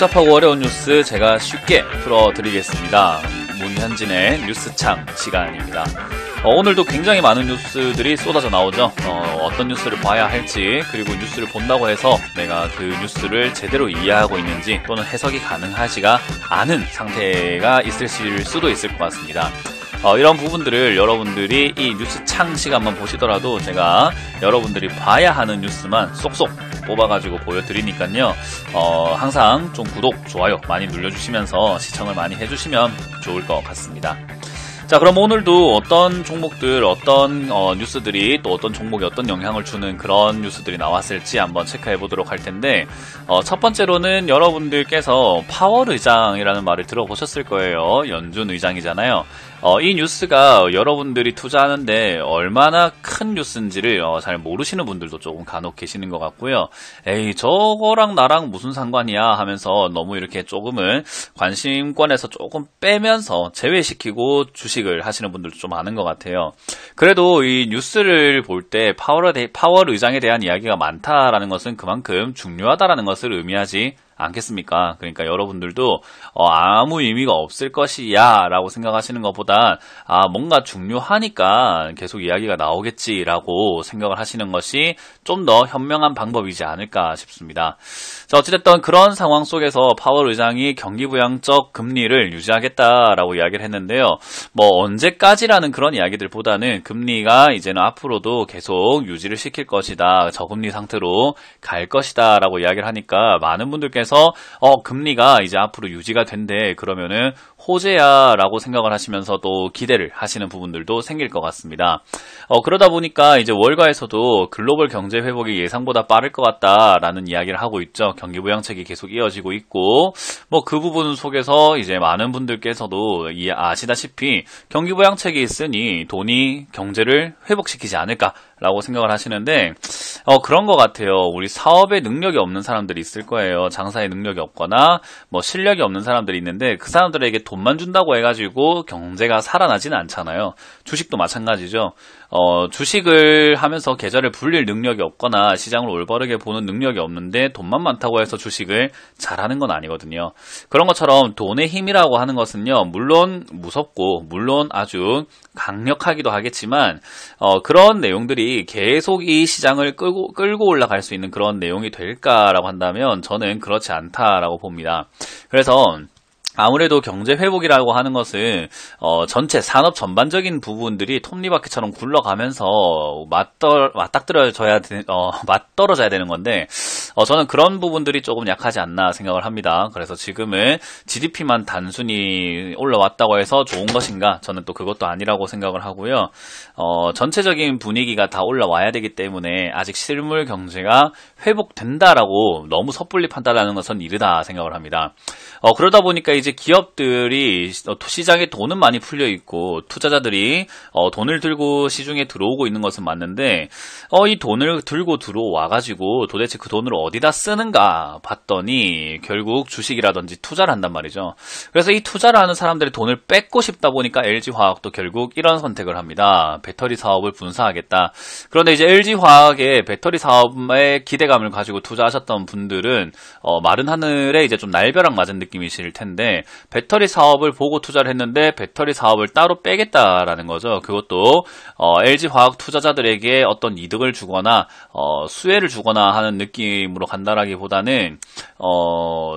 복잡하고 어려운 뉴스 제가 쉽게 풀어드리겠습니다. 문현진의 뉴스창 시간입니다. 오늘도 굉장히 많은 뉴스들이 쏟아져 나오죠. 어떤 뉴스를 봐야 할지, 그리고 뉴스를 본다고 해서 내가 그 뉴스를 제대로 이해하고 있는지 또는 해석이 가능하지가 않은 상태가 있을 수도 있을 것 같습니다. 이런 부분들을 여러분들이 이 뉴스창 시간만 보시더라도 제가 여러분들이 봐야 하는 뉴스만 쏙쏙 뽑아가지고 보여드리니까요. 항상 좀 구독, 좋아요 많이 눌러주시면서 시청을 많이 해주시면 좋을 것 같습니다. 자, 그럼 오늘도 어떤 종목들, 어떤 뉴스들이 또 어떤 종목에 어떤 영향을 주는 그런 뉴스들이 나왔을지 한번 체크해 보도록 할 텐데, 첫 번째로는 여러분들께서 파월 의장이라는 말을 들어보셨을 거예요. 연준 의장이잖아요. 이 뉴스가 여러분들이 투자하는데 얼마나 큰 뉴스인지를 잘 모르시는 분들도 조금 간혹 계시는 것 같고요. 에이, 저거랑 나랑 무슨 상관이야 하면서 너무 이렇게 조금은 관심권에서 조금 빼면서 제외시키고 주식을 하시는 분들도 좀 많은 것 같아요. 그래도 이 뉴스를 볼 때 파월 의장에 대한 이야기가 많다라는 것은 그만큼 중요하다라는 것을 의미하지 않겠습니까? 그러니까 여러분들도 아무 의미가 없을 것이야 라고 생각하시는 것보다 뭔가 중요하니까 계속 이야기가 나오겠지라고 생각을 하시는 것이 좀 더 현명한 방법이지 않을까 싶습니다. 자, 어찌됐든 그런 상황 속에서 파월 의장이 경기부양적 금리를 유지하겠다라고 이야기를 했는데요. 뭐 언제까지라는 그런 이야기들보다는 금리가 이제는 앞으로도 계속 유지를 시킬 것이다, 저금리 상태로 갈 것이다 라고 이야기를 하니까 많은 분들께서 금리가 이제 앞으로 유지가 된대, 그러면은 호재야 라고 생각을 하시면서 또 기대를 하시는 부분들도 생길 것 같습니다. 그러다 보니까 이제 월가에서도 글로벌 경제 회복이 예상보다 빠를 것 같다라는 이야기를 하고 있죠. 경기부양책이 계속 이어지고 있고, 뭐 그 부분 속에서 이제 많은 분들께서도 아시다시피 경기부양책이 있으니 돈이 경제를 회복시키지 않을까 라고 생각을 하시는데, 그런 것 같아요. 우리 사업에 능력이 없는 사람들이 있을 거예요. 장사에 능력이 없거나 뭐 실력이 없는 사람들이 있는데, 그 사람들에게 돈만 준다고 해가지고 경제가 살아나지는 않잖아요. 주식도 마찬가지죠. 주식을 하면서 계좌를 불릴 능력이 없거나 시장을 올바르게 보는 능력이 없는데 돈만 많다고 해서 주식을 잘하는 건 아니거든요. 그런 것처럼 돈의 힘이라고 하는 것은요, 물론 무섭고 물론 아주 강력하기도 하겠지만 그런 내용들이 계속 이 시장을 끌고 올라갈 수 있는 그런 내용이 될까라고 한다면 저는 그렇지 않다라고 봅니다. 그래서 아무래도 경제 회복이라고 하는 것은 전체 산업 전반적인 부분들이 톱니바퀴처럼 굴러가면서 맞떨어져야 되는 건데, 저는 그런 부분들이 조금 약하지 않나 생각을 합니다. 그래서 지금은 GDP만 단순히 올라왔다고 해서 좋은 것인가? 저는 또 그것도 아니라고 생각을 하고요. 전체적인 분위기가 다 올라와야 되기 때문에 아직 실물 경제가 회복된다라고 너무 섣불리 판단하는 것은 이르다 생각을 합니다. 그러다 보니까 이제 기업들이 시장에 돈은 많이 풀려 있고 투자자들이 돈을 들고 시중에 들어오고 있는 것은 맞는데, 이 돈을 들고 들어와 가지고 도대체 그 돈을 어디다 쓰는가 봤더니 결국 주식이라든지 투자를 한단 말이죠. 그래서 이 투자를 하는 사람들의 돈을 뺏고 싶다 보니까 LG화학도 결국 이런 선택을 합니다. 배터리 사업을 분사하겠다. 그런데 이제 LG화학의 배터리 사업에 기대감을 가지고 투자하셨던 분들은 마른 하늘에 이제 좀 날벼락 맞은 느낌이실 텐데, 배터리 사업을 보고 투자를 했는데 배터리 사업을 따로 빼겠다라는 거죠. 그것도 LG화학 투자자들에게 어떤 이득을 주거나 수혜를 주거나 하는 느낌으로 간다라기보다는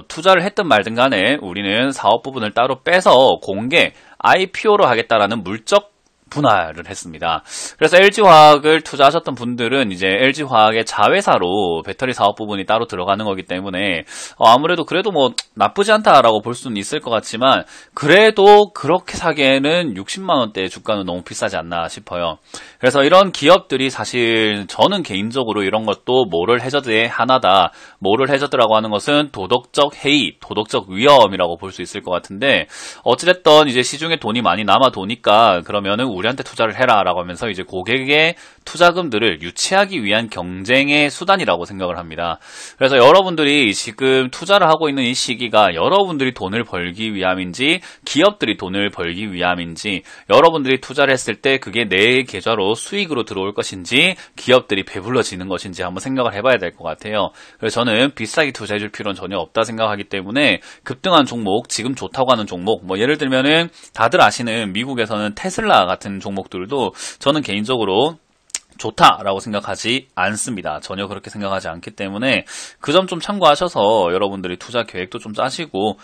투자를 했든 말든 간에 우리는 사업 부분을 따로 빼서 공개 IPO로 하겠다라는 물적 분할을 했습니다. 그래서 LG화학을 투자하셨던 분들은 이제 LG화학의 자회사로 배터리 사업 부분이 따로 들어가는 거기 때문에 아무래도 그래도 뭐 나쁘지 않다라고 볼 수는 있을 것 같지만, 그래도 그렇게 사기에는 60만원대의 주가는 너무 비싸지 않나 싶어요. 그래서 이런 기업들이 사실 저는 개인적으로 이런 것도 모럴 해저드의 하나다. 모럴 해저드라고 하는 것은 도덕적 해이, 도덕적 위험이라고 볼 수 있을 것 같은데, 어찌됐든 이제 시중에 돈이 많이 남아 도니까 그러면은 우리한테 투자를 해라라고 하면서 이제 고객의 투자금들을 유치하기 위한 경쟁의 수단이라고 생각을 합니다. 그래서 여러분들이 지금 투자를 하고 있는 이 시기가 여러분들이 돈을 벌기 위함인지 기업들이 돈을 벌기 위함인지 여러분들이 투자를 했을 때 그게 내 계좌로 수익으로 들어올 것인지 기업들이 배불러지는 것인지 한번 생각을 해봐야 될 것 같아요. 그래서 저는 비싸게 투자해줄 필요는 전혀 없다 생각하기 때문에 급등한 종목, 지금 좋다고 하는 종목, 뭐 예를 들면은 다들 아시는 미국에서는 테슬라 같은 종목들도 저는 개인적으로 좋다라고 생각하지 않습니다. 전혀 그렇게 생각하지 않기 때문에 그 점 좀 참고하셔서 여러분들이 투자 계획도 좀 짜시고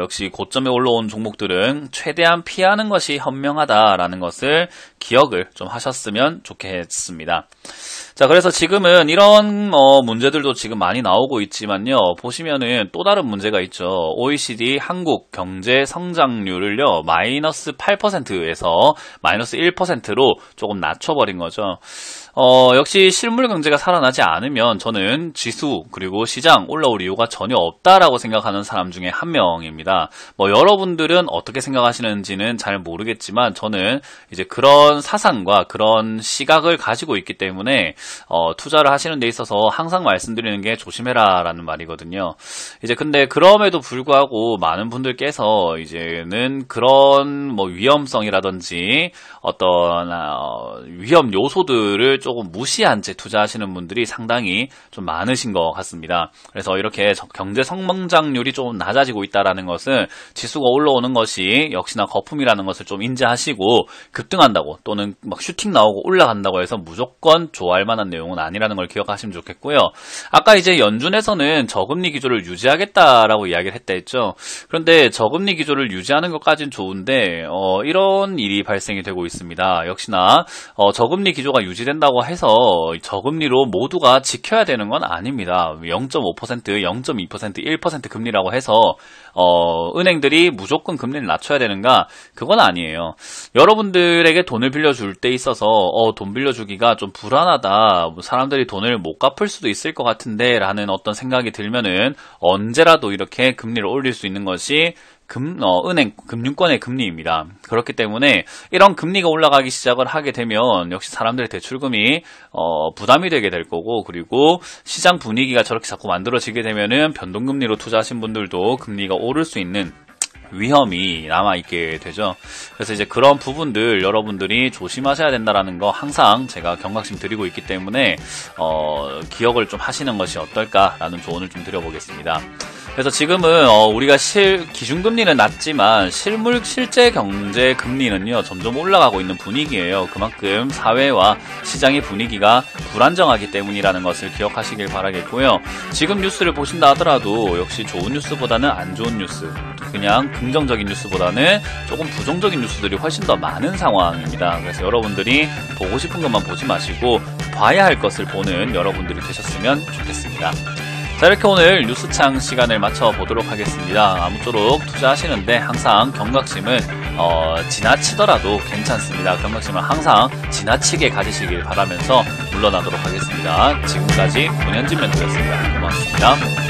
역시 고점에 올라온 종목들은 최대한 피하는 것이 현명하다라는 것을 기억을 좀 하셨으면 좋겠습니다. 자, 그래서 지금은 이런 문제들도 지금 많이 나오고 있지만요. 보시면은 또 다른 문제가 있죠. OECD 한국 경제 성장률을요. 마이너스 8%에서 마이너스 1%로 조금 낮춰버린 거죠. 역시 실물 경제가 살아나지 않으면 저는 지수 그리고 시장 올라올 이유가 전혀 없다라고 생각하는 사람 중에 한 명입니다. 뭐 여러분들은 어떻게 생각하시는지는 잘 모르겠지만 저는 이제 그런 사상과 그런 시각을 가지고 있기 때문에 투자를 하시는 데 있어서 항상 말씀드리는 게 조심해라 라는 말이거든요. 이제 근데 그럼에도 불구하고 많은 분들께서 이제는 그런 뭐 위험성이라든지 어떤 위험 요소들을 조금 무시한 채 투자하시는 분들이 상당히 좀 많으신 것 같습니다. 그래서 이렇게 경제 성장률이 좀 낮아지고 있다는 것은 지수가 올라오는 것이 역시나 거품이라는 것을 좀 인지하시고 급등한다고 또는 막 슈팅 나오고 올라간다고 해서 무조건 좋아할 만한 내용은 아니라는 걸 기억하시면 좋겠고요. 아까 이제 연준에서는 저금리 기조를 유지하겠다라고 이야기를 했다 했죠. 그런데 저금리 기조를 유지하는 것까지는 좋은데 이런 일이 발생이 되고 있습니다. 역시나 저금리 기조가 유지된다고 해서 저금리로 모두가 지켜야 되는 건 아닙니다. 0.5%, 0.2%, 1% 금리라고 해서 은행들이 무조건 금리를 낮춰야 되는가? 그건 아니에요. 여러분들에게 돈을 빌려줄 때 있어서 돈 빌려주기가 좀 불안하다. 사람들이 돈을 못 갚을 수도 있을 것 같은데 라는 어떤 생각이 들면은 언제라도 이렇게 금리를 올릴 수 있는 것이 은행, 금융권의 금리입니다. 그렇기 때문에 이런 금리가 올라가기 시작을 하게 되면 역시 사람들의 대출금이 부담이 되게 될 거고, 그리고 시장 분위기가 저렇게 자꾸 만들어지게 되면은 변동금리로 투자하신 분들도 금리가 오를 수 있는 위험이 남아있게 되죠. 그래서 이제 그런 부분들 여러분들이 조심하셔야 된다라는 거 항상 제가 경각심 드리고 있기 때문에 기억을 좀 하시는 것이 어떨까라는 조언을 좀 드려보겠습니다. 그래서 지금은 우리가 기준금리는 낮지만 실제 경제 금리는요 점점 올라가고 있는 분위기예요. 그만큼 사회와 시장의 분위기가 불안정하기 때문이라는 것을 기억하시길 바라겠고요. 지금 뉴스를 보신다 하더라도 역시 좋은 뉴스보다는 안 좋은 뉴스, 그냥 긍정적인 뉴스보다는 조금 부정적인 뉴스들이 훨씬 더 많은 상황입니다. 그래서 여러분들이 보고 싶은 것만 보지 마시고 봐야 할 것을 보는 여러분들이 되셨으면 좋겠습니다. 자, 이렇게 오늘 뉴스창 시간을 마쳐보도록 하겠습니다. 아무쪼록 투자하시는데 항상 경각심은 지나치더라도 괜찮습니다. 경각심을 항상 지나치게 가지시길 바라면서 물러나도록 하겠습니다. 지금까지 문현진 멘토였습니다. 고맙습니다.